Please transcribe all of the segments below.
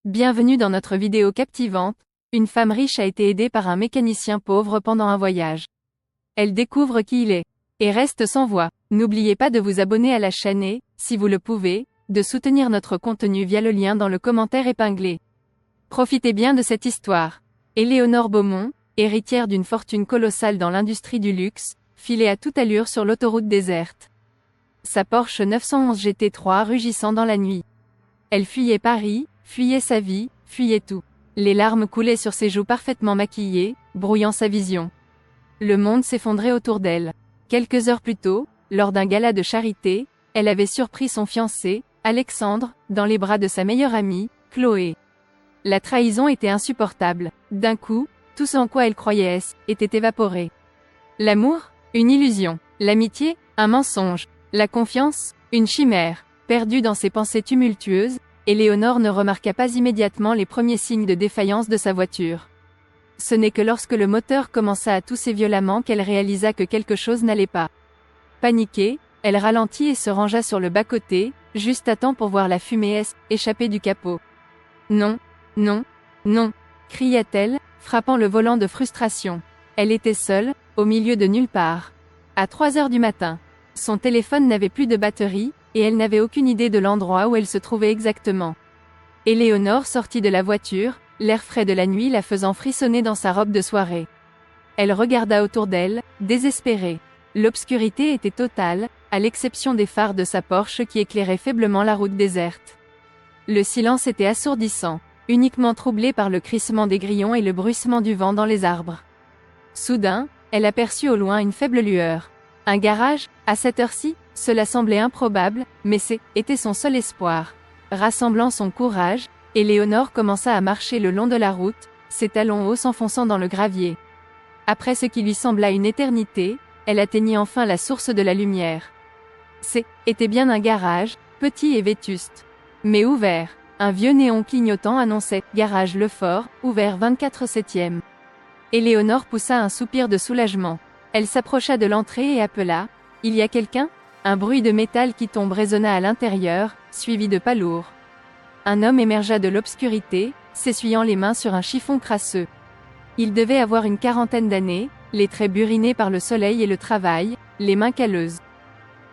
Bienvenue dans notre vidéo captivante. Une femme riche a été aidée par un mécanicien pauvre pendant un voyage. Elle découvre qui il est et reste sans voix. N'oubliez pas de vous abonner à la chaîne et, si vous le pouvez, de soutenir notre contenu via le lien dans le commentaire épinglé. Profitez bien de cette histoire. Éléonore Beaumont, héritière d'une fortune colossale dans l'industrie du luxe, filait à toute allure sur l'autoroute déserte. Sa Porsche 911 GT3 rugissant dans la nuit. Elle fuyait Paris, fuyait sa vie, fuyait tout. Les larmes coulaient sur ses joues parfaitement maquillées, brouillant sa vision. Le monde s'effondrait autour d'elle. Quelques heures plus tôt, lors d'un gala de charité, elle avait surpris son fiancé, Alexandre, dans les bras de sa meilleure amie, Chloé. La trahison était insupportable. D'un coup, tout ce en quoi elle croyait était évaporé. L'amour, une illusion. L'amitié, un mensonge. La confiance, une chimère. Perdue dans ses pensées tumultueuses, Éléonore ne remarqua pas immédiatement les premiers signes de défaillance de sa voiture. Ce n'est que lorsque le moteur commença à tousser violemment qu'elle réalisa que quelque chose n'allait pas. Paniquée, elle ralentit et se rangea sur le bas-côté, juste à temps pour voir la fumée échapper du capot. Non, non, non, cria-t-elle, frappant le volant de frustration. Elle était seule, au milieu de nulle part. À 3 heures du matin. Son téléphone n'avait plus de batterie, et elle n'avait aucune idée de l'endroit où elle se trouvait exactement. Éléonore sortit de la voiture, l'air frais de la nuit la faisant frissonner dans sa robe de soirée. Elle regarda autour d'elle, désespérée. L'obscurité était totale, à l'exception des phares de sa Porsche qui éclairaient faiblement la route déserte. Le silence était assourdissant, uniquement troublé par le crissement des grillons et le bruissement du vent dans les arbres. Soudain, elle aperçut au loin une faible lueur. Un garage, à cette heure-ci, cela semblait improbable, mais était son seul espoir. Rassemblant son courage, Éléonore commença à marcher le long de la route, ses talons hauts s'enfonçant dans le gravier. Après ce qui lui sembla une éternité, elle atteignit enfin la source de la lumière. Était bien un garage, petit et vétuste. Mais ouvert. Un vieux néon clignotant annonçait « Garage Lefort, ouvert 24/7e ». Éléonore poussa un soupir de soulagement. Elle s'approcha de l'entrée et appela « Il y a quelqu'un ?» Un bruit de métal qui tombe résonna à l'intérieur, suivi de pas lourds. Un homme émergea de l'obscurité, s'essuyant les mains sur un chiffon crasseux. Il devait avoir une quarantaine d'années, les traits burinés par le soleil et le travail, les mains calleuses.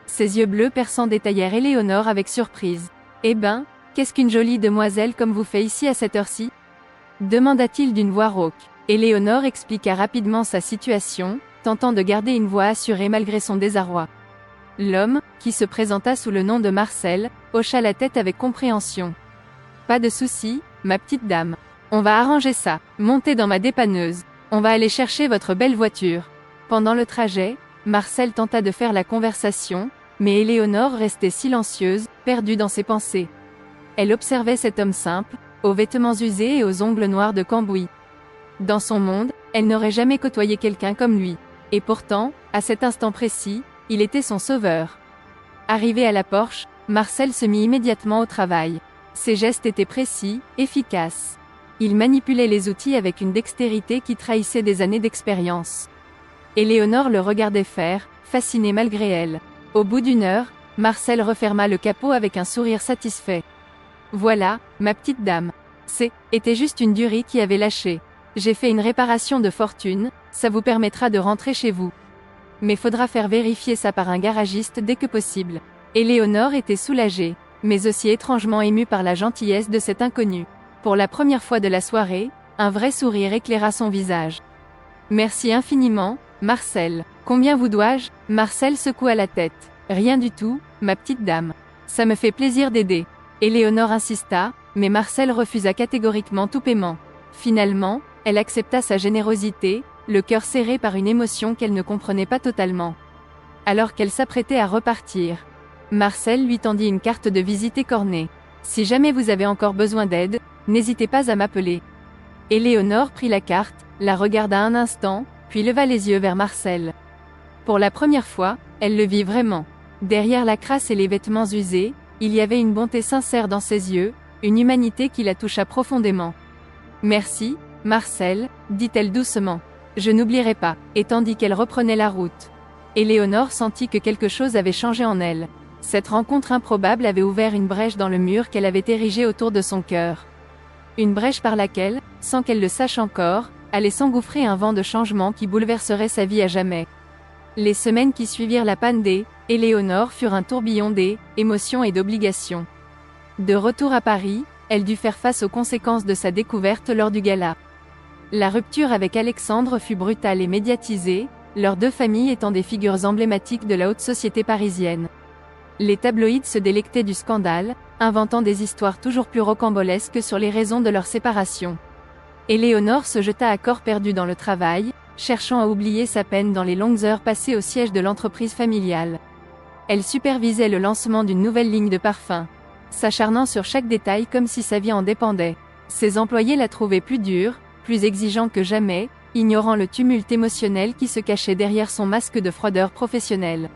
Ses yeux bleus perçants détaillèrent Éléonore avec surprise. « Eh ben, qu'est-ce qu'une jolie demoiselle comme vous fait ici à cette heure-ci » demanda-t-il d'une voix rauque. Éléonore expliqua rapidement sa situation, tentant de garder une voix assurée malgré son désarroi. L'homme, qui se présenta sous le nom de Marcel, hocha la tête avec compréhension. « Pas de souci, ma petite dame. On va arranger ça. Montez dans ma dépanneuse. On va aller chercher votre belle voiture. » Pendant le trajet, Marcel tenta de faire la conversation, mais Éléonore restait silencieuse, perdue dans ses pensées. Elle observait cet homme simple, aux vêtements usés et aux ongles noirs de cambouis. Dans son monde, elle n'aurait jamais côtoyé quelqu'un comme lui. Et pourtant, à cet instant précis, il était son sauveur. Arrivé à la Porsche, Marcel se mit immédiatement au travail. Ses gestes étaient précis, efficaces. Il manipulait les outils avec une dextérité qui trahissait des années d'expérience. Éléonore le regardait faire, fascinée malgré elle. Au bout d'1 heure, Marcel referma le capot avec un sourire satisfait. « Voilà, ma petite dame. Était juste une durite qui avait lâché. J'ai fait une réparation de fortune, ça vous permettra de rentrer chez vous. Mais faudra faire vérifier ça par un garagiste dès que possible. » Éléonore était soulagée, mais aussi étrangement émue par la gentillesse de cet inconnu. Pour la première fois de la soirée, un vrai sourire éclaira son visage. « Merci infiniment, Marcel. Combien vous dois-je » Marcel secoua la tête. « Rien du tout, ma petite dame. Ça me fait plaisir d'aider. » Éléonore insista, mais Marcel refusa catégoriquement tout paiement. Finalement, elle accepta sa générosité, le cœur serré par une émotion qu'elle ne comprenait pas totalement. Alors qu'elle s'apprêtait à repartir, Marcel lui tendit une carte de visite écornée. « Si jamais vous avez encore besoin d'aide, n'hésitez pas à m'appeler. » Éléonore prit la carte, la regarda un instant, puis leva les yeux vers Marcel. Pour la première fois, elle le vit vraiment. Derrière la crasse et les vêtements usés, il y avait une bonté sincère dans ses yeux, une humanité qui la toucha profondément. « Merci, Marcel, dit-elle doucement. Je n'oublierai pas, et tandis qu'elle reprenait la route. Éléonore sentit que quelque chose avait changé en elle. Cette rencontre improbable avait ouvert une brèche dans le mur qu'elle avait érigé autour de son cœur. Une brèche par laquelle, sans qu'elle le sache encore, allait s'engouffrer un vent de changement qui bouleverserait sa vie à jamais. Les semaines qui suivirent la panne d'Éléonore furent un tourbillon d'émotions et d'obligations. De retour à Paris, elle dut faire face aux conséquences de sa découverte lors du gala. La rupture avec Alexandre fut brutale et médiatisée, leurs deux familles étant des figures emblématiques de la haute société parisienne. Les tabloïds se délectaient du scandale, inventant des histoires toujours plus rocambolesques sur les raisons de leur séparation. Éléonore se jeta à corps perdu dans le travail, cherchant à oublier sa peine dans les longues heures passées au siège de l'entreprise familiale. Elle supervisait le lancement d'une nouvelle ligne de parfums, s'acharnant sur chaque détail comme si sa vie en dépendait. Ses employés la trouvaient plus dure, plus exigeant que jamais, ignorant le tumulte émotionnel qui se cachait derrière son masque de froideur professionnelle.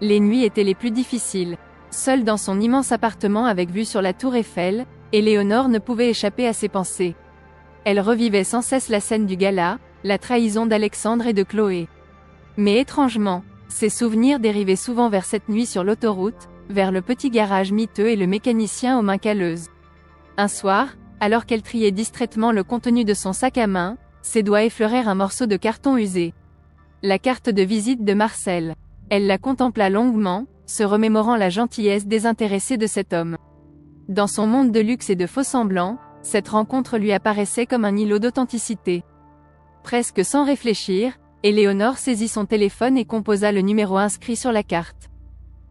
Les nuits étaient les plus difficiles. Seule dans son immense appartement avec vue sur la tour Eiffel, Éléonore ne pouvait échapper à ses pensées. Elle revivait sans cesse la scène du gala, la trahison d'Alexandre et de Chloé. Mais étrangement, ses souvenirs dérivaient souvent vers cette nuit sur l'autoroute, vers le petit garage miteux et le mécanicien aux mains calleuses. Un soir, alors qu'elle triait distraitement le contenu de son sac à main, ses doigts effleurèrent un morceau de carton usé. La carte de visite de Marcel. Elle la contempla longuement, se remémorant la gentillesse désintéressée de cet homme. Dans son monde de luxe et de faux-semblants, cette rencontre lui apparaissait comme un îlot d'authenticité. Presque sans réfléchir, Éléonore saisit son téléphone et composa le numéro inscrit sur la carte.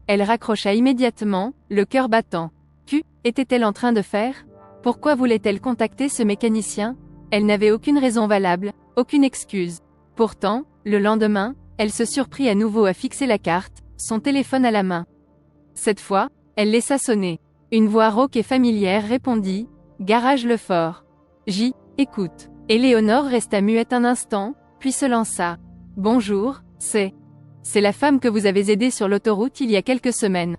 Elle raccrocha immédiatement, le cœur battant. Qu'était-elle en train de faire? Pourquoi voulait-elle contacter ce mécanicien? Elle n'avait aucune raison valable, aucune excuse. Pourtant, le lendemain, elle se surprit à nouveau à fixer la carte, son téléphone à la main. Cette fois, elle laissa sonner. Une voix rauque et familière répondit « Garage Lefort. »« Écoute. » Éléonore resta muette un instant, puis se lança. « Bonjour, c'est la femme que vous avez aidée sur l'autoroute il y a quelques semaines.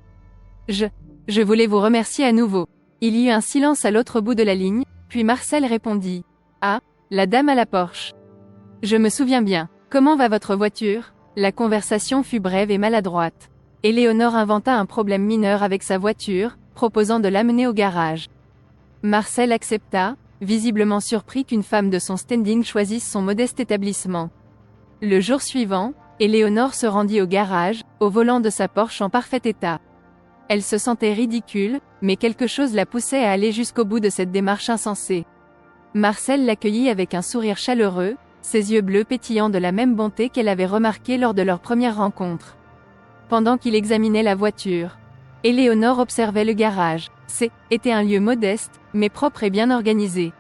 Je voulais vous remercier à nouveau. » Il y eut un silence à l'autre bout de la ligne, puis Marcel répondit « Ah, la dame à la Porsche. Je me souviens bien. Comment va votre voiture ?» La conversation fut brève et maladroite. Éléonore inventa un problème mineur avec sa voiture, proposant de l'amener au garage. Marcel accepta, visiblement surpris qu'une femme de son standing choisisse son modeste établissement. Le jour suivant, Éléonore se rendit au garage, au volant de sa Porsche en parfait état. Elle se sentait ridicule, mais quelque chose la poussait à aller jusqu'au bout de cette démarche insensée. Marcel l'accueillit avec un sourire chaleureux, ses yeux bleus pétillant de la même bonté qu'elle avait remarqué lors de leur première rencontre. Pendant qu'il examinait la voiture, Éléonore observait le garage. C'était un lieu modeste, mais propre et bien organisé.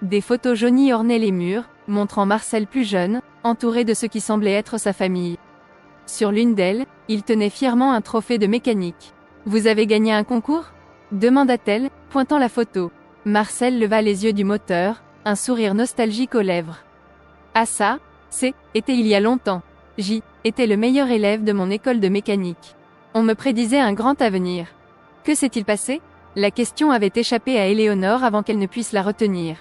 Des photos jaunies ornaient les murs, montrant Marcel plus jeune, entouré de ce qui semblait être sa famille. Sur l'une d'elles, il tenait fièrement un trophée de mécanique. « Vous avez gagné un concours ?» demanda-t-elle, pointant la photo. Marcel leva les yeux du moteur, un sourire nostalgique aux lèvres. « Ah ça, c'était il y a longtemps. J'étais le meilleur élève de mon école de mécanique. On me prédisait un grand avenir. Que s'est-il passé ?» La question avait échappé à Éléonore avant qu'elle ne puisse la retenir.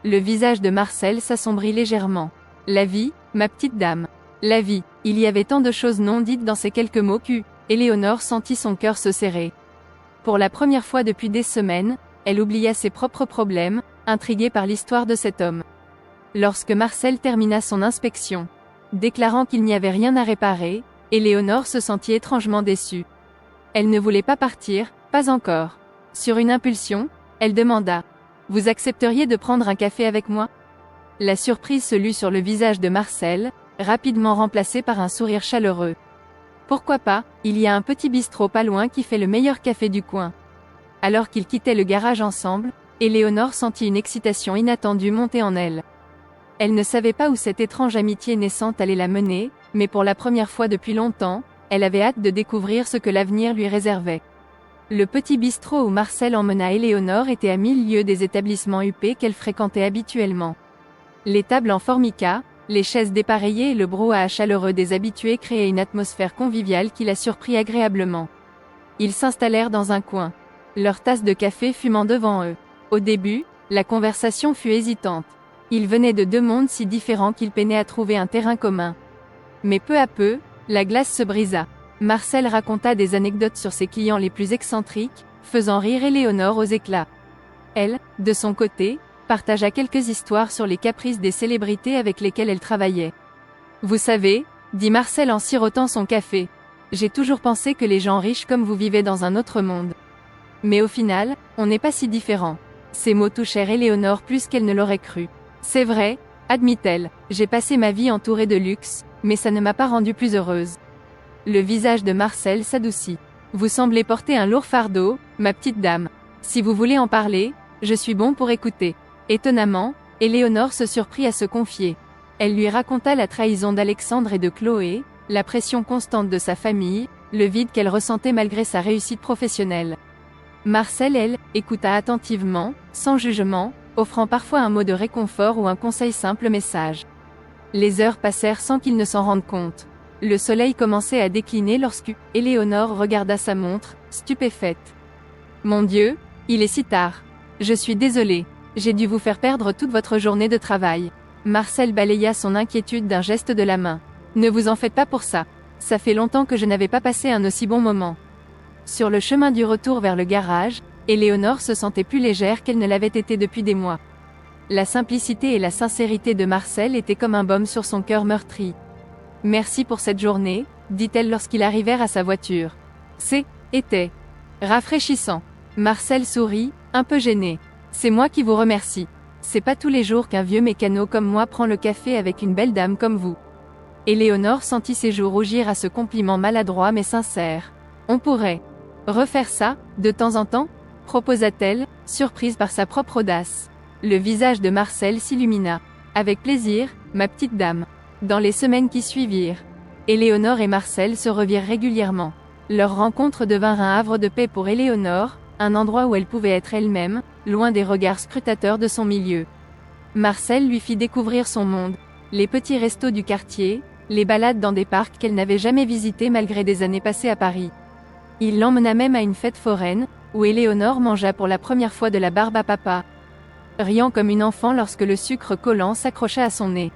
Le visage de Marcel s'assombrit légèrement. « La vie, ma petite dame. La vie. » Il y avait tant de choses non dites dans ces quelques mots Éléonore sentit son cœur se serrer. Pour la première fois depuis des semaines, elle oublia ses propres problèmes, intriguée par l'histoire de cet homme. Lorsque Marcel termina son inspection, déclarant qu'il n'y avait rien à réparer, Éléonore se sentit étrangement déçue. Elle ne voulait pas partir, pas encore. Sur une impulsion, elle demanda « Vous accepteriez de prendre un café avec moi ?» La surprise se lut sur le visage de Marcel, rapidement remplacé par un sourire chaleureux. « Pourquoi pas, il y a un petit bistrot pas loin qui fait le meilleur café du coin. » Alors qu'ils quittaient le garage ensemble, Éléonore sentit une excitation inattendue monter en elle. Elle ne savait pas où cette étrange amitié naissante allait la mener, mais pour la première fois depuis longtemps, elle avait hâte de découvrir ce que l'avenir lui réservait. Le petit bistrot où Marcel emmena Éléonore était à 1000 lieues des établissements huppés qu'elle fréquentait habituellement. Les tables en formica, les chaises dépareillées et le brouhaha chaleureux des habitués créaient une atmosphère conviviale qui la surprit agréablement. Ils s'installèrent dans un coin, leur tasse de café fumant devant eux. Au début, la conversation fut hésitante. Ils venaient de deux mondes si différents qu'ils peinaient à trouver un terrain commun. Mais peu à peu, la glace se brisa. Marcel raconta des anecdotes sur ses clients les plus excentriques, faisant rire Éléonore aux éclats. Elle, De son côté, partagea quelques histoires sur les caprices des célébrités avec lesquelles elle travaillait. Vous savez, dit Marcel en sirotant son café, j'ai toujours pensé que les gens riches comme vous vivaient dans un autre monde. Mais au final, on n'est pas si différents. Ces mots touchèrent Éléonore plus qu'elle ne l'aurait cru. C'est vrai, admit-elle, j'ai passé ma vie entourée de luxe, mais ça ne m'a pas rendue plus heureuse. Le visage de Marcel s'adoucit. Vous semblez porter un lourd fardeau, ma petite dame. Si vous voulez en parler, je suis bon pour écouter. Étonnamment, Éléonore se surprit à se confier. Elle lui raconta la trahison d'Alexandre et de Chloé, la pression constante de sa famille, le vide qu'elle ressentait malgré sa réussite professionnelle. Marcel, elle, écouta attentivement, sans jugement, offrant parfois un mot de réconfort ou un conseil simple mais sage. Les heures passèrent sans qu'il ne s'en rende compte. Le soleil commençait à décliner lorsque Éléonore regarda sa montre, stupéfaite. Mon Dieu, il est si tard. Je suis désolée. J'ai dû vous faire perdre toute votre journée de travail. Marcel balaya son inquiétude d'un geste de la main. Ne vous en faites pas pour ça. Ça fait longtemps que je n'avais pas passé un aussi bon moment. Sur le chemin du retour vers le garage, Éléonore se sentait plus légère qu'elle ne l'avait été depuis des mois. La simplicité et la sincérité de Marcel étaient comme un baume sur son cœur meurtri. Merci pour cette journée, dit-elle lorsqu'ils arrivèrent à sa voiture. Était rafraîchissant. Marcel sourit, un peu gêné. C'est moi qui vous remercie. C'est pas tous les jours qu'un vieux mécano comme moi prend le café avec une belle dame comme vous. Éléonore sentit ses joues rougir à ce compliment maladroit mais sincère. On pourrait refaire ça, de temps en temps, proposa-t-elle, surprise par sa propre audace. Le visage de Marcel s'illumina. Avec plaisir, ma petite dame. Dans les semaines qui suivirent, Éléonore et Marcel se revirent régulièrement. Leur rencontre devint un havre de paix pour Éléonore, un endroit où elle pouvait être elle-même, loin des regards scrutateurs de son milieu. Marcel lui fit découvrir son monde, les petits restos du quartier, les balades dans des parcs qu'elle n'avait jamais visités malgré des années passées à Paris. Il l'emmena même à une fête foraine, où Éléonore mangea pour la première fois de la barbe à papa, riant comme une enfant lorsque le sucre collant s'accrocha à son nez.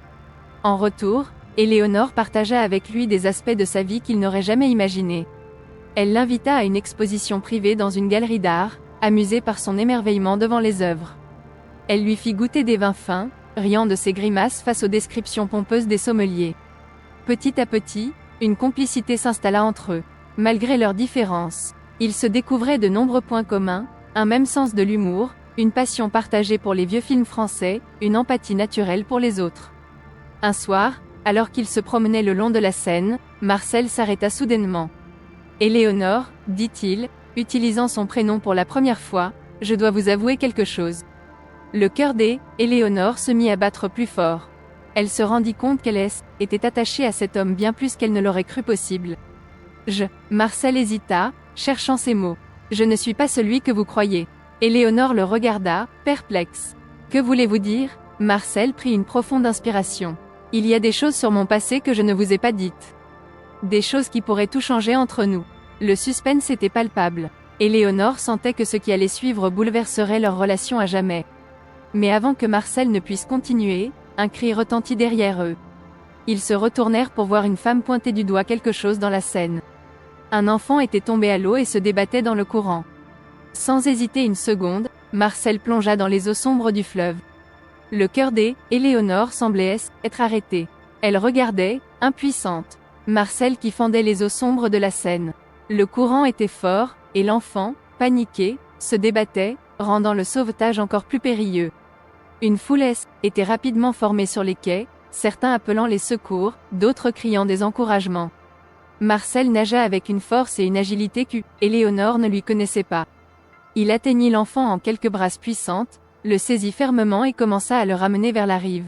En retour, Éléonore partagea avec lui des aspects de sa vie qu'il n'aurait jamais imaginés. Elle l'invita à une exposition privée dans une galerie d'art, amusée par son émerveillement devant les œuvres. Elle lui fit goûter des vins fins, riant de ses grimaces face aux descriptions pompeuses des sommeliers. Petit à petit, une complicité s'installa entre eux. Malgré leurs différences, ils se découvraient de nombreux points communs, un même sens de l'humour, une passion partagée pour les vieux films français, une empathie naturelle pour les autres. Un soir, alors qu'ils se promenaient le long de la Seine, Marcel s'arrêta soudainement. « Éléonore, dit-il, utilisant son prénom pour la première fois, je dois vous avouer quelque chose. » Le cœur d'Éléonore se mit à battre plus fort. Elle se rendit compte qu'elle était attachée à cet homme bien plus qu'elle ne l'aurait cru possible. Marcel hésita, cherchant ses mots. « Je ne suis pas celui que vous croyez. » Éléonore le regarda, perplexe. « Que voulez-vous dire ?» Marcel prit une profonde inspiration. « Il y a des choses sur mon passé que je ne vous ai pas dites. Des choses qui pourraient tout changer entre nous. » Le suspense était palpable. Éléonore sentait que ce qui allait suivre bouleverserait leur relation à jamais. Mais avant que Marcel ne puisse continuer, un cri retentit derrière eux. Ils se retournèrent pour voir une femme pointer du doigt quelque chose dans la Seine. Un enfant était tombé à l'eau et se débattait dans le courant. Sans hésiter une seconde, Marcel plongea dans les eaux sombres du fleuve. Le cœur d'Éléonore semblait être arrêté. Elle regardait, impuissante, Marcel qui fendait les eaux sombres de la Seine. Le courant était fort, et l'enfant, paniqué, se débattait, rendant le sauvetage encore plus périlleux. Une foule était rapidement formée sur les quais, certains appelant les secours, d'autres criant des encouragements. Marcel nagea avec une force et une agilité qu'Éléonore ne lui connaissait pas. Il atteignit l'enfant en quelques brasses puissantes, le saisit fermement et commença à le ramener vers la rive.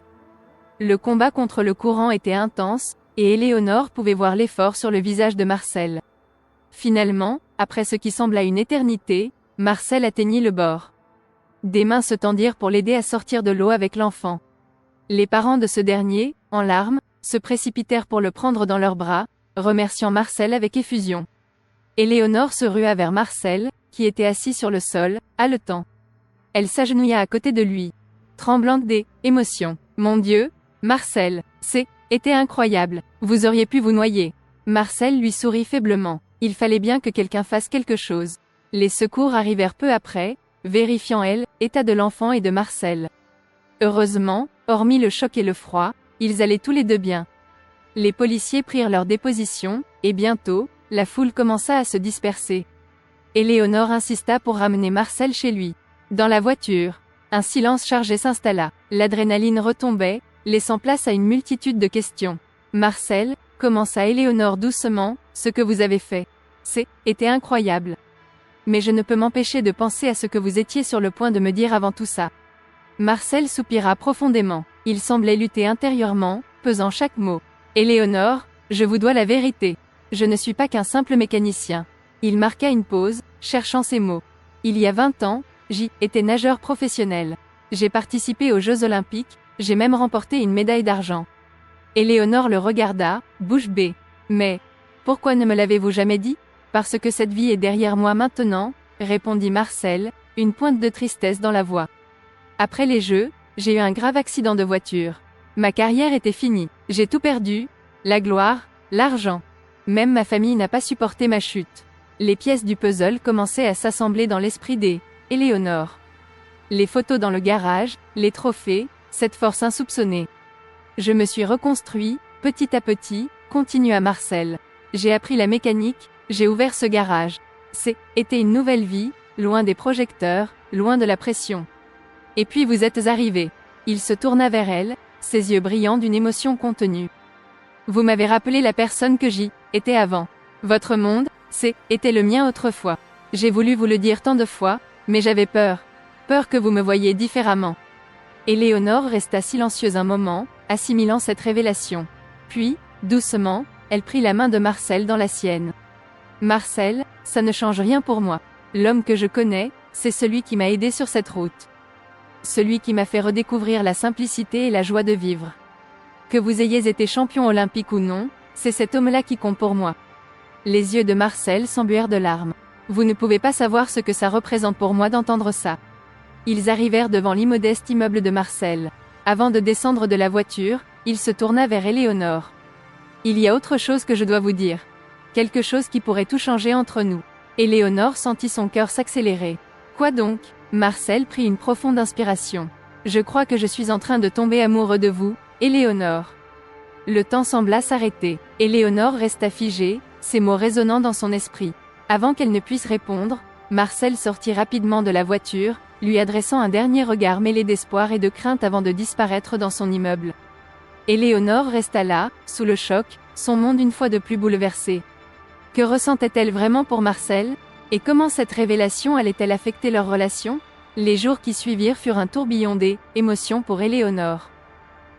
Le combat contre le courant était intense, et Éléonore pouvait voir l'effort sur le visage de Marcel. Finalement, après ce qui sembla une éternité, Marcel atteignit le bord. Des mains se tendirent pour l'aider à sortir de l'eau avec l'enfant. Les parents de ce dernier, en larmes, se précipitèrent pour le prendre dans leurs bras, remerciant Marcel avec effusion. Éléonore se rua vers Marcel, qui était assis sur le sol, haletant. Elle s'agenouilla à côté de lui, tremblante d'émotion. « Mon Dieu, Marcel, était incroyable, vous auriez pu vous noyer. » Marcel lui sourit faiblement. Il fallait bien que quelqu'un fasse quelque chose. Les secours arrivèrent peu après, vérifiant l'état de l'enfant et de Marcel. Heureusement, hormis le choc et le froid, ils allaient tous les deux bien. Les policiers prirent leur déposition, et bientôt, la foule commença à se disperser. Éléonore insista pour ramener Marcel chez lui. Dans la voiture, un silence chargé s'installa. L'adrénaline retombait, laissant place à une multitude de questions. Marcel, commença Éléonore doucement, ce que vous avez fait. Était incroyable. Mais je ne peux m'empêcher de penser à ce que vous étiez sur le point de me dire avant tout ça. Marcel soupira profondément. Il semblait lutter intérieurement, pesant chaque mot. Éléonore, je vous dois la vérité. Je ne suis pas qu'un simple mécanicien. Il marqua une pause, cherchant ses mots. Il y a 20 ans, j'étais nageur professionnel. J'ai participé aux Jeux Olympiques, j'ai même remporté une médaille d'argent. Éléonore le regarda, bouche bée. Mais, pourquoi ne me l'avez-vous jamais dit? Parce que cette vie est derrière moi maintenant, répondit Marcel, une pointe de tristesse dans la voix. Après les Jeux, j'ai eu un grave accident de voiture. Ma carrière était finie. J'ai tout perdu, la gloire, l'argent. Même ma famille n'a pas supporté ma chute. Les pièces du puzzle commençaient à s'assembler dans l'esprit d'Éléonore. Les photos dans le garage, les trophées, cette force insoupçonnée. Je me suis reconstruit, petit à petit, continua Marcel. J'ai appris la mécanique, j'ai ouvert ce garage. C'était une nouvelle vie, loin des projecteurs, loin de la pression. Et puis vous êtes arrivés. Il se tourna vers elle, ses yeux brillants d'une émotion contenue. Vous m'avez rappelé la personne que j'étais avant. Votre monde, était le mien autrefois. J'ai voulu vous le dire tant de fois, mais j'avais peur. Peur que vous me voyiez différemment. Éléonore resta silencieuse un moment, assimilant cette révélation. Puis, doucement, elle prit la main de Marcel dans la sienne. Marcel, ça ne change rien pour moi. L'homme que je connais, c'est celui qui m'a aidé sur cette route. Celui qui m'a fait redécouvrir la simplicité et la joie de vivre. Que vous ayez été champion olympique ou non, c'est cet homme-là qui compte pour moi. Les yeux de Marcel s'embuèrent de larmes. Vous ne pouvez pas savoir ce que ça représente pour moi d'entendre ça. Ils arrivèrent devant l'immodeste immeuble de Marcel. Avant de descendre de la voiture, il se tourna vers Éléonore. Il y a autre chose que je dois vous dire. Quelque chose qui pourrait tout changer entre nous. Éléonore sentit son cœur s'accélérer. Quoi donc? Marcel prit une profonde inspiration. Je crois que je suis en train de tomber amoureux de vous, Éléonore. Le temps sembla s'arrêter. Éléonore resta figée, ces mots résonnant dans son esprit. Avant qu'elle ne puisse répondre, Marcel sortit rapidement de la voiture, lui adressant un dernier regard mêlé d'espoir et de crainte avant de disparaître dans son immeuble. Éléonore resta là, sous le choc, son monde une fois de plus bouleversé. Que ressentait-elle vraiment pour Marcel? Et comment cette révélation allait-elle affecter leur relation? Les jours qui suivirent furent un tourbillon d'émotions pour Éléonore.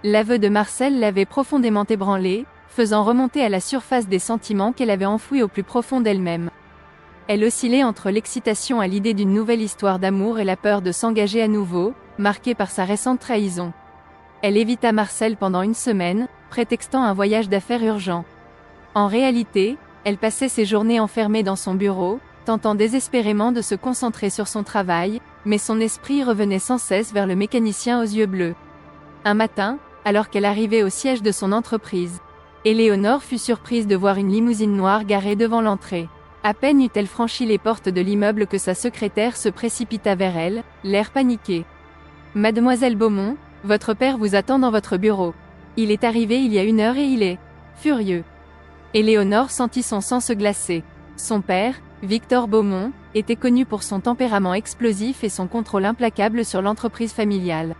L'aveu de Marcel l'avait profondément ébranlée, faisant remonter à la surface des sentiments qu'elle avait enfouis au plus profond d'elle-même. Elle oscillait entre l'excitation à l'idée d'une nouvelle histoire d'amour et la peur de s'engager à nouveau, marquée par sa récente trahison. Elle évita Marcel pendant une semaine, prétextant un voyage d'affaires urgent. En réalité, elle passait ses journées enfermée dans son bureau, tentant désespérément de se concentrer sur son travail, mais son esprit revenait sans cesse vers le mécanicien aux yeux bleus. Un matin, alors qu'elle arrivait au siège de son entreprise, Éléonore fut surprise de voir une limousine noire garée devant l'entrée. À peine eut-elle franchi les portes de l'immeuble que sa secrétaire se précipita vers elle, l'air paniqué. « Mademoiselle Beaumont, votre père vous attend dans votre bureau. Il est arrivé il y a 1 heure et il est furieux. » Éléonore sentit son sang se glacer. Son père, Victor Beaumont, était connu pour son tempérament explosif et son contrôle implacable sur l'entreprise familiale.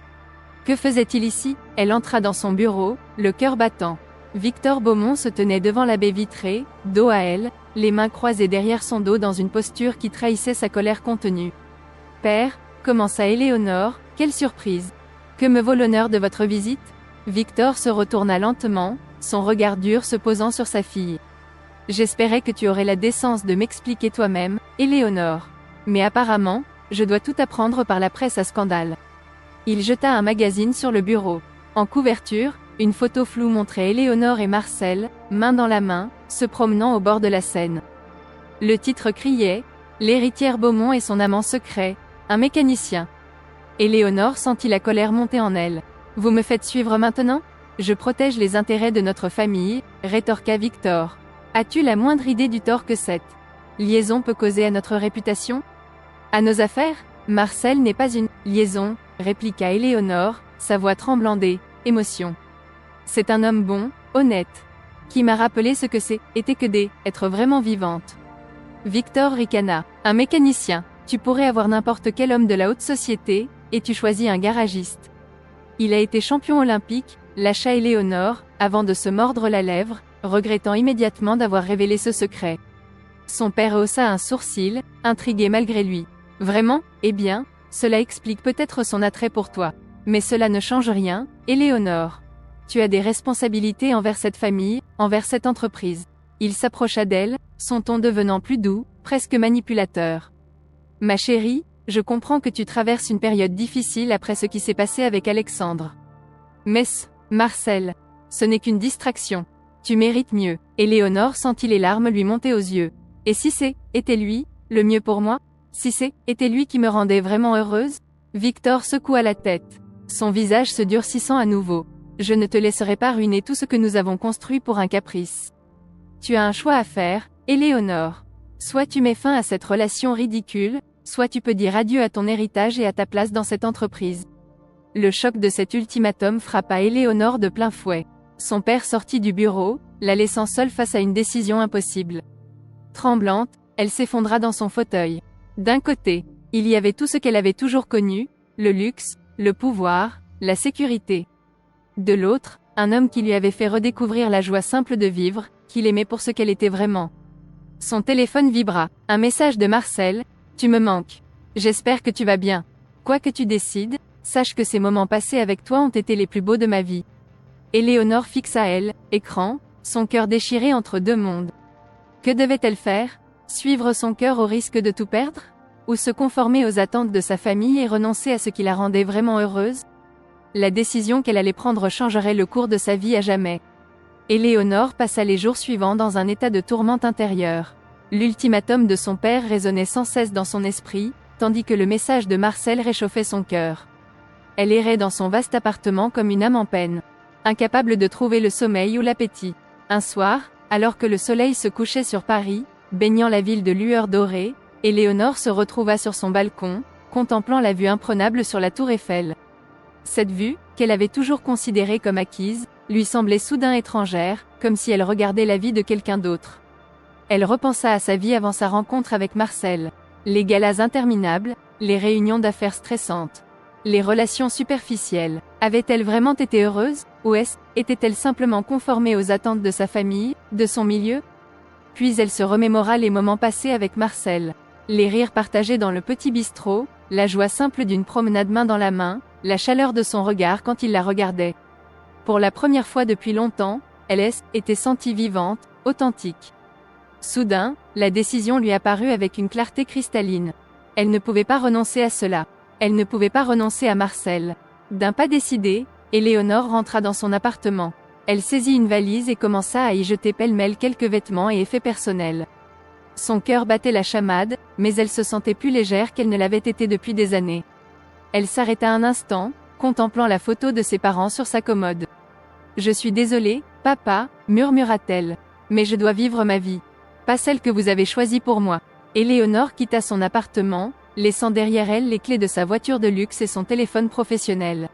Que faisait-il ici? Elle entra dans son bureau, le cœur battant. Victor Beaumont se tenait devant la baie vitrée, dos à elle, les mains croisées derrière son dos dans une posture qui trahissait sa colère contenue. « Père, commença Éléonore, quelle surprise! Que me vaut l'honneur de votre visite? » Victor se retourna lentement, son regard dur se posant sur sa fille. « J'espérais que tu aurais la décence de m'expliquer toi-même, Éléonore. Mais apparemment, je dois tout apprendre par la presse à scandale. » Il jeta un magazine sur le bureau. En couverture, une photo floue montrait Éléonore et Marcel, main dans la main, se promenant au bord de la Seine. Le titre criait « L'héritière Beaumont et son amant secret, un mécanicien ». Éléonore sentit la colère monter en elle. « Vous me faites suivre maintenant? Je protège les intérêts de notre famille, rétorqua Victor. As-tu la moindre idée du tort que cette liaison peut causer à notre réputation? À nos affaires? Marcel n'est pas une liaison, répliqua Éléonore, sa voix tremblant d'émotion. C'est un homme bon, honnête, qui m'a rappelé ce que était que être vraiment vivante. Victor ricana. Un mécanicien. Tu pourrais avoir n'importe quel homme de la haute société, et tu choisis un garagiste. Il a été champion olympique, lâcha Éléonore, avant de se mordre la lèvre, regrettant immédiatement d'avoir révélé ce secret. Son père haussa un sourcil, intrigué malgré lui. Vraiment? Eh bien, cela explique peut-être son attrait pour toi. Mais cela ne change rien, Éléonore. Tu as des responsabilités envers cette famille, envers cette entreprise. Il s'approcha d'elle, son ton devenant plus doux, presque manipulateur. Ma chérie, je comprends que tu traverses une période difficile après ce qui s'est passé avec Alexandre. Mais Marcel, ce n'est qu'une distraction. Tu mérites mieux. Éléonore sentit les larmes lui monter aux yeux. Et si était lui, le mieux pour moi? Si était lui qui me rendait vraiment heureuse? Victor secoua la tête, son visage se durcissant à nouveau. Je ne te laisserai pas ruiner tout ce que nous avons construit pour un caprice. Tu as un choix à faire, Éléonore. Soit tu mets fin à cette relation ridicule, soit tu peux dire adieu à ton héritage et à ta place dans cette entreprise. Le choc de cet ultimatum frappa Éléonore de plein fouet. Son père sortit du bureau, la laissant seule face à une décision impossible. Tremblante, elle s'effondra dans son fauteuil. D'un côté, il y avait tout ce qu'elle avait toujours connu, le luxe, le pouvoir, la sécurité. De l'autre, un homme qui lui avait fait redécouvrir la joie simple de vivre, qu'il aimait pour ce qu'elle était vraiment. Son téléphone vibra. Un message de Marcel. Tu me manques. J'espère que tu vas bien. Quoi que tu décides, sache que ces moments passés avec toi ont été les plus beaux de ma vie. Éléonore fixa écran, son cœur déchiré entre deux mondes. Que devait-elle faire? Suivre son cœur au risque de tout perdre? Ou se conformer aux attentes de sa famille et renoncer à ce qui la rendait vraiment heureuse? La décision qu'elle allait prendre changerait le cours de sa vie à jamais. Éléonore passa les jours suivants dans un état de tourmente intérieure. L'ultimatum de son père résonnait sans cesse dans son esprit, tandis que le message de Marcel réchauffait son cœur. Elle errait dans son vaste appartement comme une âme en peine, incapable de trouver le sommeil ou l'appétit. Un soir, alors que le soleil se couchait sur Paris, baignant la ville de lueurs dorées, Éléonore se retrouva sur son balcon, contemplant la vue imprenable sur la tour Eiffel. Cette vue, qu'elle avait toujours considérée comme acquise, lui semblait soudain étrangère, comme si elle regardait la vie de quelqu'un d'autre. Elle repensa à sa vie avant sa rencontre avec Marcel. Les galas interminables, les réunions d'affaires stressantes, les relations superficielles. Avait-elle vraiment été heureuse, ou était-elle simplement conformée aux attentes de sa famille, de son milieu? Puis elle se remémora les moments passés avec Marcel. Les rires partagés dans le petit bistrot, la joie simple d'une promenade main dans la main, la chaleur de son regard quand il la regardait. Pour la première fois depuis longtemps, elle était sentie vivante, authentique. Soudain, la décision lui apparut avec une clarté cristalline. Elle ne pouvait pas renoncer à cela. Elle ne pouvait pas renoncer à Marcel. D'un pas décidé, Éléonore rentra dans son appartement. Elle saisit une valise et commença à y jeter pêle-mêle quelques vêtements et effets personnels. Son cœur battait la chamade, mais elle se sentait plus légère qu'elle ne l'avait été depuis des années. Elle s'arrêta un instant, contemplant la photo de ses parents sur sa commode. « Je suis désolée, papa, murmura-t-elle. Mais je dois vivre ma vie. Pas celle que vous avez choisie pour moi. » Éléonore quitta son appartement, laissant derrière elle les clés de sa voiture de luxe et son téléphone professionnel.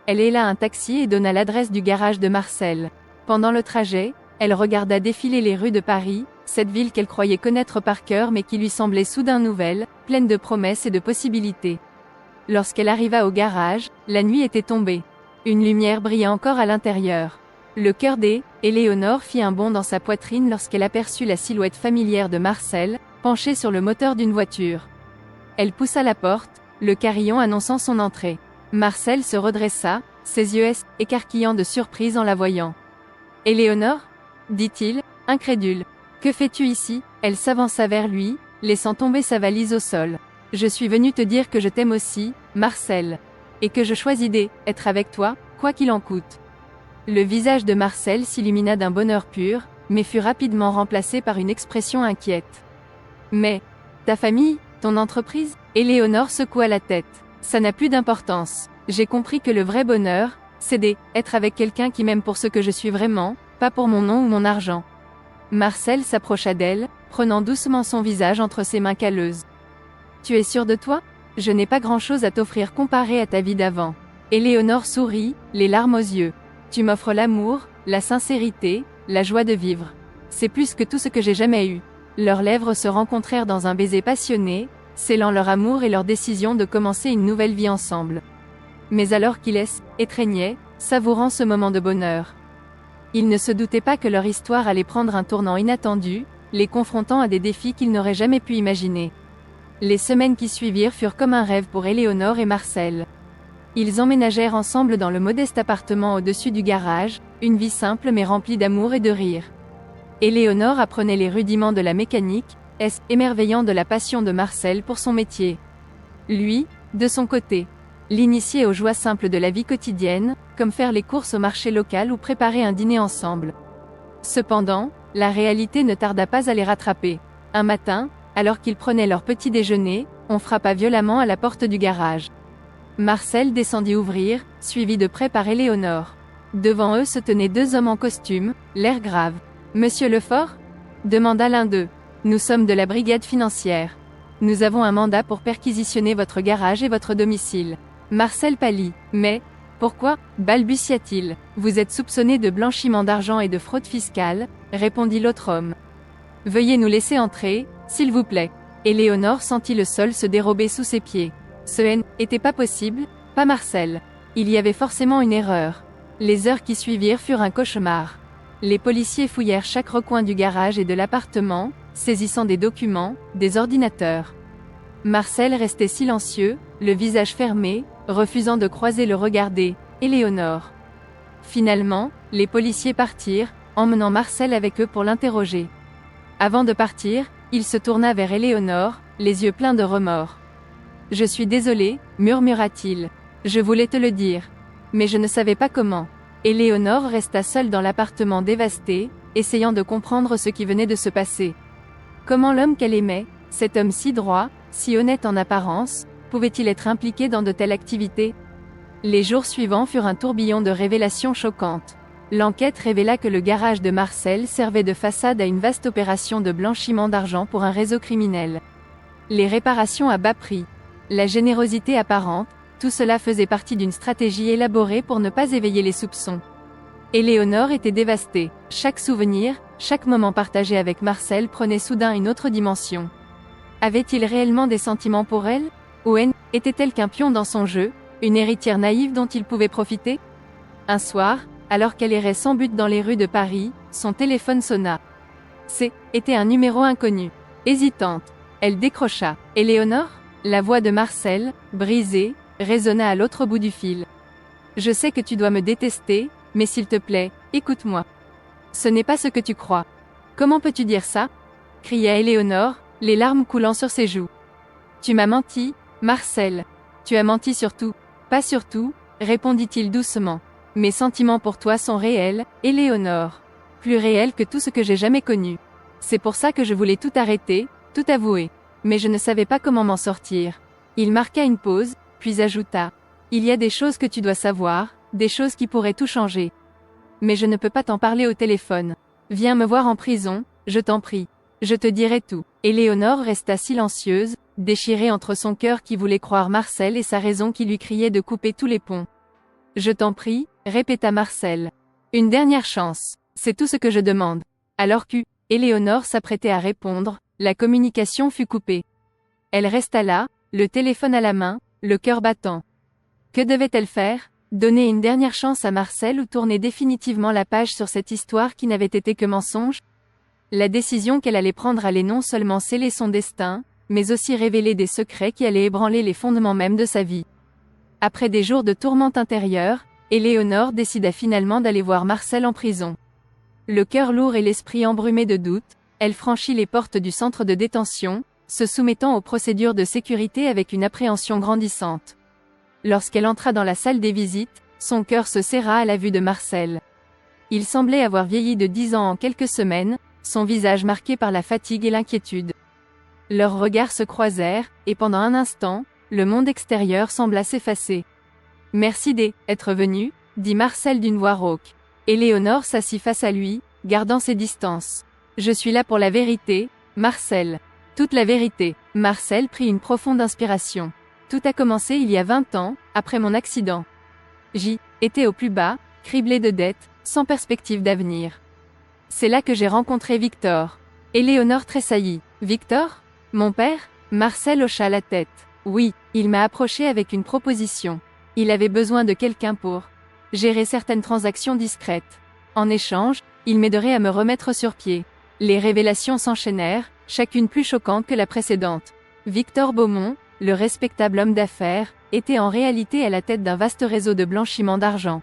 Elle héla un taxi et donna l'adresse du garage de Marcel. Pendant le trajet, elle regarda défiler les rues de Paris, cette ville qu'elle croyait connaître par cœur mais qui lui semblait soudain nouvelle, pleine de promesses et de possibilités. Lorsqu'elle arriva au garage, la nuit était tombée. Une lumière brillait encore à l'intérieur. Le cœur d'Éléonore fit un bond dans sa poitrine lorsqu'elle aperçut la silhouette familière de Marcel, penché sur le moteur d'une voiture. Elle poussa la porte, le carillon annonçant son entrée. Marcel se redressa, ses yeux écarquillant de surprise en la voyant. « Éléonore » dit-il, incrédule. « Que fais-tu ici ?» Elle s'avança vers lui, laissant tomber sa valise au sol. « Je suis venue te dire que je t'aime aussi, Marcel. Et que je choisis d'être avec toi, quoi qu'il en coûte. » Le visage de Marcel s'illumina d'un bonheur pur, mais fut rapidement remplacé par une expression inquiète. « Mais, ta famille, ton entreprise ?» Éléonore secoua la tête. « Ça n'a plus d'importance. J'ai compris que le vrai bonheur, c'est d'être avec quelqu'un qui m'aime pour ce que je suis vraiment, pas pour mon nom ou mon argent. » Marcel s'approcha d'elle, prenant doucement son visage entre ses mains calleuses. « Tu es sûre de toi ? Je n'ai pas grand-chose à t'offrir comparé à ta vie d'avant. Éléonore sourit, les larmes aux yeux. Tu m'offres l'amour, la sincérité, la joie de vivre. C'est plus que tout ce que j'ai jamais eu. Leurs lèvres se rencontrèrent dans un baiser passionné, scellant leur amour et leur décision de commencer une nouvelle vie ensemble. Mais alors qu'il étreignait, savourant ce moment de bonheur. Ils ne se doutaient pas que leur histoire allait prendre un tournant inattendu, les confrontant à des défis qu'ils n'auraient jamais pu imaginer. Les semaines qui suivirent furent comme un rêve pour Éléonore et Marcel. Ils emménagèrent ensemble dans le modeste appartement au-dessus du garage, une vie simple mais remplie d'amour et de rire. Éléonore apprenait les rudiments de la mécanique, émerveillant de la passion de Marcel pour son métier. Lui, de son côté, l'initiait aux joies simples de la vie quotidienne, comme faire les courses au marché local ou préparer un dîner ensemble. Cependant, la réalité ne tarda pas à les rattraper. Un matin, alors qu'ils prenaient leur petit déjeuner, on frappa violemment à la porte du garage. Marcel descendit ouvrir, suivi de près par Éléonore. Devant eux se tenaient deux hommes en costume, l'air grave. « Monsieur Lefort ?» demanda l'un d'eux. « Nous sommes de la brigade financière. Nous avons un mandat pour perquisitionner votre garage et votre domicile. » Marcel pâlit. « Mais, pourquoi ?» balbutia-t-il. « Vous êtes soupçonné de blanchiment d'argent et de fraude fiscale, » répondit l'autre homme. « Veuillez nous laisser entrer, s'il vous plaît. » Éléonore sentit le sol se dérober sous ses pieds. Ce n'était pas possible, pas Marcel. Il y avait forcément une erreur. Les heures qui suivirent furent un cauchemar. Les policiers fouillèrent chaque recoin du garage et de l'appartement, saisissant des documents, des ordinateurs. Marcel restait silencieux, le visage fermé, refusant de croiser le regard d'Éléonore. Finalement, les policiers partirent, emmenant Marcel avec eux pour l'interroger. Avant de partir, il se tourna vers Éléonore, les yeux pleins de remords. « Je suis désolé, murmura-t-il. Je voulais te le dire. Mais je ne savais pas comment. » Éléonore resta seule dans l'appartement dévasté, essayant de comprendre ce qui venait de se passer. Comment l'homme qu'elle aimait, cet homme si droit, si honnête en apparence, pouvait-il être impliqué dans de telles activités? Les jours suivants furent un tourbillon de révélations choquantes. L'enquête révéla que le garage de Marcel servait de façade à une vaste opération de blanchiment d'argent pour un réseau criminel. Les réparations à bas prix, la générosité apparente, tout cela faisait partie d'une stratégie élaborée pour ne pas éveiller les soupçons. Éléonore était dévastée. Chaque souvenir, chaque moment partagé avec Marcel prenait soudain une autre dimension. Avait-il réellement des sentiments pour elle? Ou était-elle qu'un pion dans son jeu, une héritière naïve dont il pouvait profiter? Un soir, alors qu'elle errait sans but dans les rues de Paris, son téléphone sonna. C'était un numéro inconnu. Hésitante, elle décrocha. « Éléonore ?» La voix de Marcel, brisée, résonna à l'autre bout du fil. « Je sais que tu dois me détester, mais s'il te plaît, écoute-moi. Ce n'est pas ce que tu crois. »« Comment peux-tu dire ça ?» cria Éléonore, les larmes coulant sur ses joues. « Tu m'as menti, Marcel. Tu as menti sur tout. »« Pas sur tout, » répondit-il doucement. « Mes sentiments pour toi sont réels, Éléonore. Plus réels que tout ce que j'ai jamais connu. C'est pour ça que je voulais tout arrêter, tout avouer. Mais je ne savais pas comment m'en sortir. » Il marqua une pause, puis ajouta. « Il y a des choses que tu dois savoir, des choses qui pourraient tout changer. Mais je ne peux pas t'en parler au téléphone. Viens me voir en prison, je t'en prie. Je te dirai tout. » Éléonore resta silencieuse, déchirée entre son cœur qui voulait croire Marcel et sa raison qui lui criait de couper tous les ponts. « Je t'en prie, » répéta Marcel. « Une dernière chance. C'est tout ce que je demande. » Alors que Éléonore s'apprêtait à répondre, la communication fut coupée. Elle resta là, le téléphone à la main, le cœur battant. Que devait-elle faire? Donner une dernière chance à Marcel ou tourner définitivement la page sur cette histoire qui n'avait été que mensonge? La décision qu'elle allait prendre allait non seulement sceller son destin, mais aussi révéler des secrets qui allaient ébranler les fondements mêmes de sa vie. Après des jours de tourmente intérieure, Éléonore décida finalement d'aller voir Marcel en prison. Le cœur lourd et l'esprit embrumé de doute, elle franchit les portes du centre de détention, se soumettant aux procédures de sécurité avec une appréhension grandissante. Lorsqu'elle entra dans la salle des visites, son cœur se serra à la vue de Marcel. Il semblait avoir vieilli de 10 ans en quelques semaines, son visage marqué par la fatigue et l'inquiétude. Leurs regards se croisèrent, et pendant un instant, le monde extérieur sembla s'effacer. « Merci d'être venu, » dit Marcel d'une voix rauque. Éléonore s'assit face à lui, gardant ses distances. « Je suis là pour la vérité, Marcel. Toute la vérité. » Marcel prit une profonde inspiration. Tout a commencé il y a 20 ans, après mon accident. J'y étais au plus bas, criblé de dettes, sans perspective d'avenir. C'est là que j'ai rencontré Victor. Éléonore tressaillit. Victor? Mon père? Marcel hocha la tête. Oui, il m'a approché avec une proposition. Il avait besoin de quelqu'un pour gérer certaines transactions discrètes. En échange, il m'aiderait à me remettre sur pied. Les révélations s'enchaînèrent, chacune plus choquante que la précédente. Victor Beaumont, le respectable homme d'affaires, était en réalité à la tête d'un vaste réseau de blanchiment d'argent.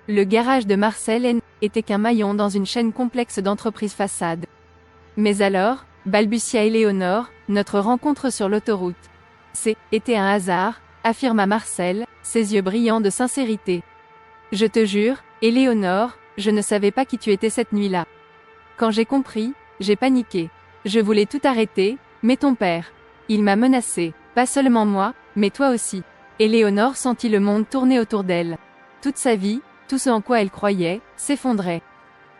Le garage de Marcel N était qu'un maillon dans une chaîne complexe d'entreprises façades. Mais alors, balbutia Éléonore, notre rencontre sur l'autoroute. C'était un hasard, affirma Marcel, ses yeux brillants de sincérité. Je te jure, Éléonore, je ne savais pas qui tu étais cette nuit-là. Quand j'ai compris, j'ai paniqué. Je voulais tout arrêter, mais ton père. Il m'a menacé, pas seulement moi, mais toi aussi. Éléonore sentit le monde tourner autour d'elle. Toute sa vie, tout ce en quoi elle croyait, s'effondrait.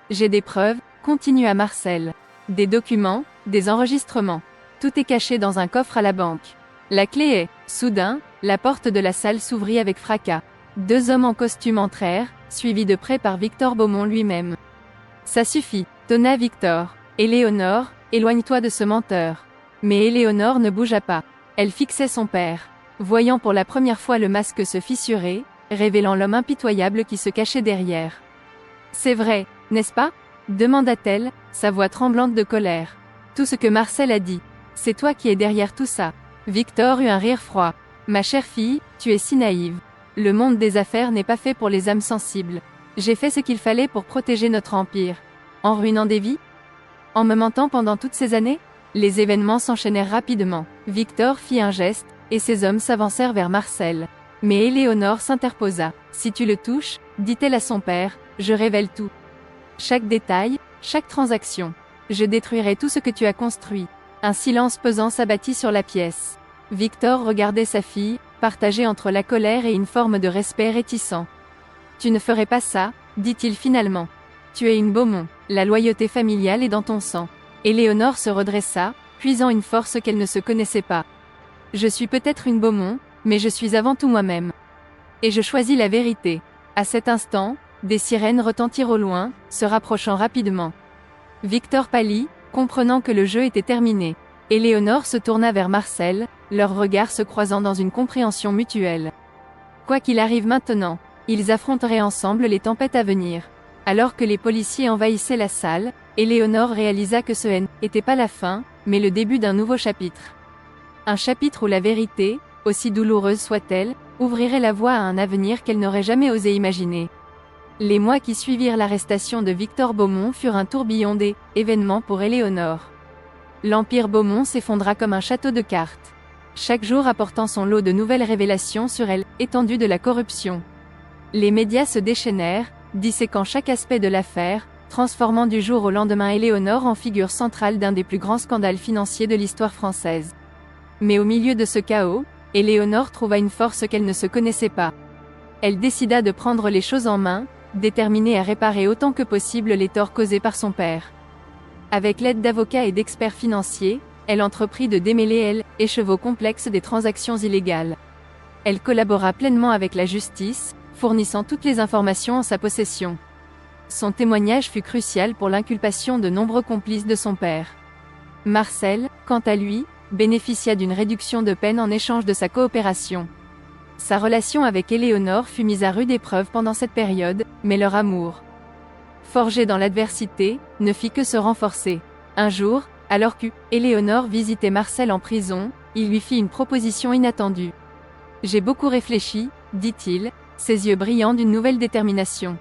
J'ai des preuves, continua Marcel. Des documents, des enregistrements. Tout est caché dans un coffre à la banque. La clé est, soudain, la porte de la salle s'ouvrit avec fracas. 2 hommes en costume entrèrent, suivis de près par Victor Beaumont lui-même. Ça suffit, tonna Victor. Éléonore, éloigne-toi de ce menteur. Mais Éléonore ne bougea pas. Elle fixait son père. Voyant pour la première fois le masque se fissurer, révélant l'homme impitoyable qui se cachait derrière. C'est vrai, n'est-ce pas? Demanda-t-elle, sa voix tremblante de colère. Tout ce que Marcel a dit. C'est toi qui es derrière tout ça. Victor eut un rire froid. Ma chère fille, tu es si naïve. Le monde des affaires n'est pas fait pour les âmes sensibles. J'ai fait ce qu'il fallait pour protéger notre empire. En ruinant des vies? En me mentant pendant toutes ces années? Les événements s'enchaînèrent rapidement. Victor fit un geste, et ses hommes s'avancèrent vers Marcel. Mais Éléonore s'interposa. Si tu le touches, dit-elle à son père, je révèle tout. Chaque détail, chaque transaction. Je détruirai tout ce que tu as construit. Un silence pesant s'abattit sur la pièce. Victor regardait sa fille, partagée entre la colère et une forme de respect réticent. Tu ne ferais pas ça, dit-il finalement. Tu es une Beaumont, la loyauté familiale est dans ton sang. Éléonore se redressa, puisant une force qu'elle ne se connaissait pas. Je suis peut-être une Beaumont, mais je suis avant tout moi-même. Et je choisis la vérité. À cet instant, des sirènes retentirent au loin, se rapprochant rapidement. Victor pâlit, comprenant que le jeu était terminé. Éléonore se tourna vers Marcel, leurs regards se croisant dans une compréhension mutuelle. Quoi qu'il arrive maintenant, ils affronteraient ensemble les tempêtes à venir. Alors que les policiers envahissaient la salle, Éléonore réalisa que ce n'était pas la fin, mais le début d'un nouveau chapitre. Un chapitre où la vérité, aussi douloureuse soit-elle, ouvrirait la voie à un avenir qu'elle n'aurait jamais osé imaginer. Les mois qui suivirent l'arrestation de Victor Beaumont furent un tourbillon d'événements pour Éléonore. L'empire Beaumont s'effondra comme un château de cartes. Chaque jour apportant son lot de nouvelles révélations sur l'étendue de la corruption. Les médias se déchaînèrent, disséquant chaque aspect de l'affaire, transformant du jour au lendemain Éléonore en figure centrale d'un des plus grands scandales financiers de l'histoire française. Mais au milieu de ce chaos, Éléonore trouva une force qu'elle ne se connaissait pas. Elle décida de prendre les choses en main, déterminée à réparer autant que possible les torts causés par son père. Avec l'aide d'avocats et d'experts financiers, elle entreprit de démêler les chevaux complexes des transactions illégales. Elle collabora pleinement avec la justice, fournissant toutes les informations en sa possession. Son témoignage fut crucial pour l'inculpation de nombreux complices de son père. Marcel, quant à lui, bénéficia d'une réduction de peine en échange de sa coopération. Sa relation avec Éléonore fut mise à rude épreuve pendant cette période, mais leur amour, forgé dans l'adversité, ne fit que se renforcer. Un jour, alors qu'Éléonore visitait Marcel en prison, il lui fit une proposition inattendue. « J'ai beaucoup réfléchi, dit-il, ses yeux brillants d'une nouvelle détermination.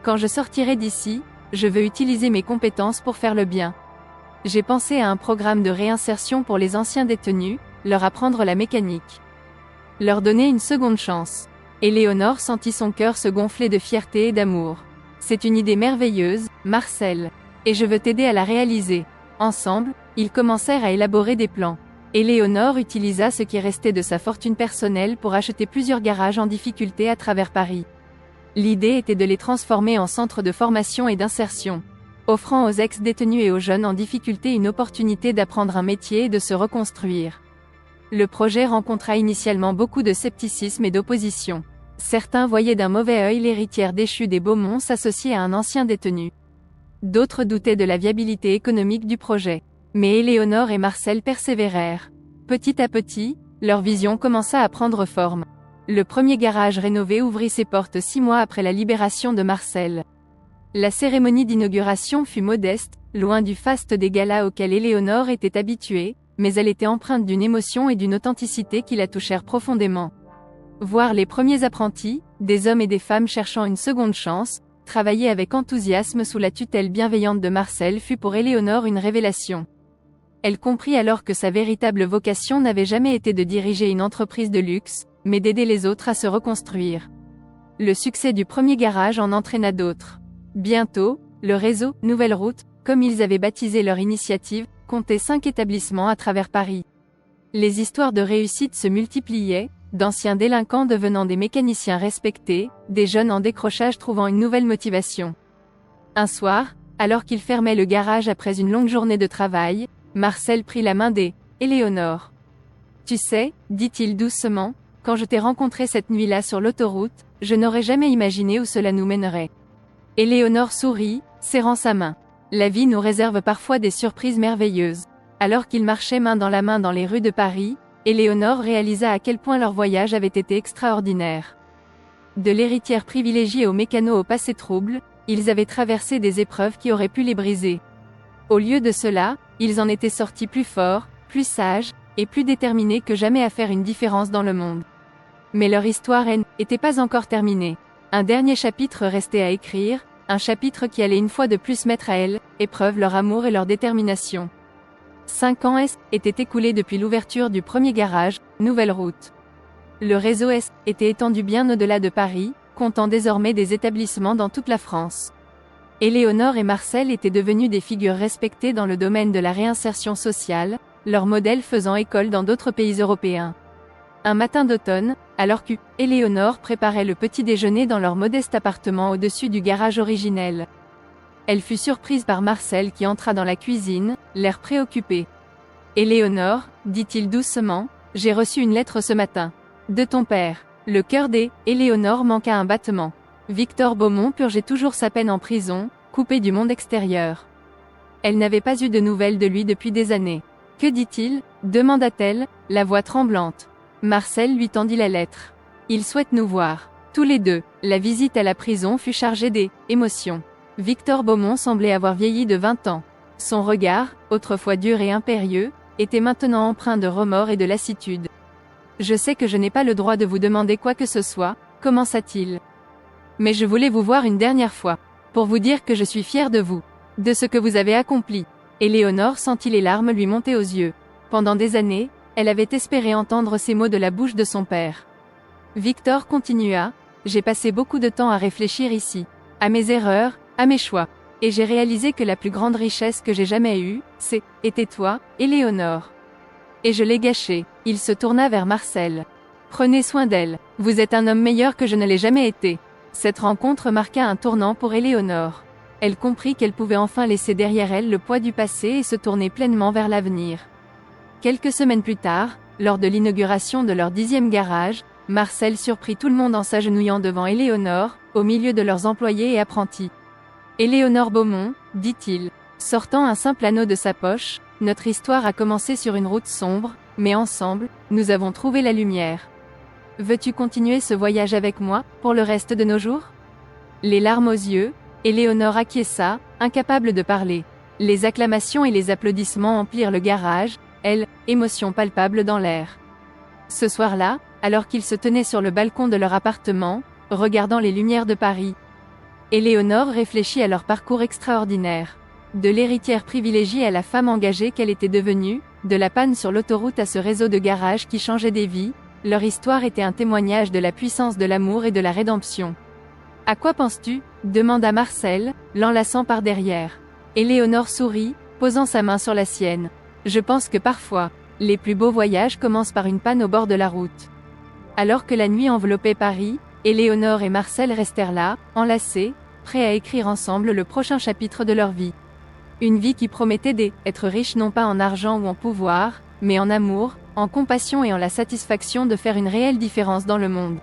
Quand je sortirai d'ici, je veux utiliser mes compétences pour faire le bien. J'ai pensé à un programme de réinsertion pour les anciens détenus, leur apprendre la mécanique. Leur donner une seconde chance. » Éléonore sentit son cœur se gonfler de fierté et d'amour. « C'est une idée merveilleuse, Marcel. Et je veux t'aider à la réaliser. » Ensemble, ils commencèrent à élaborer des plans. Éléonore utilisa ce qui restait de sa fortune personnelle pour acheter plusieurs garages en difficulté à travers Paris. L'idée était de les transformer en centres de formation et d'insertion, offrant aux ex-détenus et aux jeunes en difficulté une opportunité d'apprendre un métier et de se reconstruire. Le projet rencontra initialement beaucoup de scepticisme et d'opposition. Certains voyaient d'un mauvais œil l'héritière déchue des Beaumont s'associer à un ancien détenu. D'autres doutaient de la viabilité économique du projet. Mais Éléonore et Marcel persévérèrent. Petit à petit, leur vision commença à prendre forme. Le premier garage rénové ouvrit ses portes 6 mois après la libération de Marcel. La cérémonie d'inauguration fut modeste, loin du faste des galas auxquels Éléonore était habituée, mais elle était empreinte d'une émotion et d'une authenticité qui la touchèrent profondément. Voir les premiers apprentis, des hommes et des femmes cherchant une seconde chance, travailler avec enthousiasme sous la tutelle bienveillante de Marcel fut pour Éléonore une révélation. Elle comprit alors que sa véritable vocation n'avait jamais été de diriger une entreprise de luxe, mais d'aider les autres à se reconstruire. Le succès du premier garage en entraîna d'autres. Bientôt, le réseau « Nouvelle Route », comme ils avaient baptisé leur initiative, comptait 5 établissements à travers Paris. Les histoires de réussite se multipliaient, d'anciens délinquants devenant des mécaniciens respectés, des jeunes en décrochage trouvant une nouvelle motivation. Un soir, alors qu'ils fermaient le garage après une longue journée de travail, Marcel prit la main d'Éléonore. « Tu sais, dit-il doucement, quand je t'ai rencontré cette nuit-là sur l'autoroute, je n'aurais jamais imaginé où cela nous mènerait. » Éléonore sourit, serrant sa main. La vie nous réserve parfois des surprises merveilleuses. Alors qu'ils marchaient main dans la main dans les rues de Paris, Éléonore réalisa à quel point leur voyage avait été extraordinaire. De l'héritière privilégiée au mécano au passé trouble, ils avaient traversé des épreuves qui auraient pu les briser. Au lieu de cela, ils en étaient sortis plus forts, plus sages, et plus déterminés que jamais à faire une différence dans le monde. Mais leur histoire n'était pas encore terminée. Un dernier chapitre restait à écrire, un chapitre qui allait une fois de plus mettre à épreuve leur amour et leur détermination. 5 ans étaient écoulés depuis l'ouverture du premier garage, Nouvelle Route. Le réseau était étendu bien au-delà de Paris, comptant désormais des établissements dans toute la France. Éléonore et Marcel étaient devenus des figures respectées dans le domaine de la réinsertion sociale, leur modèle faisant école dans d'autres pays européens. Un matin d'automne, alors qu'Éléonore préparait le petit déjeuner dans leur modeste appartement au-dessus du garage originel. Elle fut surprise par Marcel qui entra dans la cuisine, l'air préoccupé. « Éléonore, dit-il doucement, j'ai reçu une lettre ce matin. De ton père. » Le cœur d'Éléonore manqua un battement. Victor Beaumont purgeait toujours sa peine en prison, coupé du monde extérieur. Elle n'avait pas eu de nouvelles de lui depuis des années. « Que dit-il » demanda-t-elle, la voix tremblante. Marcel lui tendit la lettre. « Il souhaite nous voir. Tous les deux. » La visite à la prison fut chargée d'émotions. Victor Beaumont semblait avoir vieilli de 20 ans. Son regard, autrefois dur et impérieux, était maintenant empreint de remords et de lassitude. « Je sais que je n'ai pas le droit de vous demander quoi que ce soit, » commença-t-il. « Mais je voulais vous voir une dernière fois, pour vous dire que je suis fier de vous, de ce que vous avez accompli. » Éléonore sentit les larmes lui monter aux yeux. Pendant des années, elle avait espéré entendre ces mots de la bouche de son père. Victor continua, « J'ai passé beaucoup de temps à réfléchir ici, à mes erreurs, à mes choix. Et j'ai réalisé que la plus grande richesse que j'ai jamais eue, était toi, Éléonore. Et je l'ai gâchée. » Il se tourna vers Marcel. « Prenez soin d'elle. Vous êtes un homme meilleur que je ne l'ai jamais été. » Cette rencontre marqua un tournant pour Éléonore. Elle comprit qu'elle pouvait enfin laisser derrière elle le poids du passé et se tourner pleinement vers l'avenir. Quelques semaines plus tard, lors de l'inauguration de leur 10e garage, Marcel surprit tout le monde en s'agenouillant devant Éléonore, au milieu de leurs employés et apprentis. « Éléonore Beaumont, dit-il, sortant un simple anneau de sa poche, notre histoire a commencé sur une route sombre, mais ensemble, nous avons trouvé la lumière. Veux-tu continuer ce voyage avec moi, pour le reste de nos jours ?» Les larmes aux yeux, Éléonore acquiesça, incapable de parler. Les acclamations et les applaudissements emplirent le garage, émotion palpable dans l'air. Ce soir-là, alors qu'ils se tenaient sur le balcon de leur appartement, regardant les lumières de Paris, Éléonore réfléchit à leur parcours extraordinaire. De l'héritière privilégiée à la femme engagée qu'elle était devenue, de la panne sur l'autoroute à ce réseau de garages qui changeait des vies, leur histoire était un témoignage de la puissance de l'amour et de la rédemption. « À quoi penses-tu » demanda Marcel, l'enlaçant par derrière. Éléonore sourit, posant sa main sur la sienne. « Je pense que parfois, les plus beaux voyages commencent par une panne au bord de la route. » Alors que la nuit enveloppait Paris, Éléonore et Marcel restèrent là, enlacés, prêts à écrire ensemble le prochain chapitre de leur vie. Une vie qui promettait d'être riche non pas en argent ou en pouvoir, mais en amour, en compassion et en la satisfaction de faire une réelle différence dans le monde.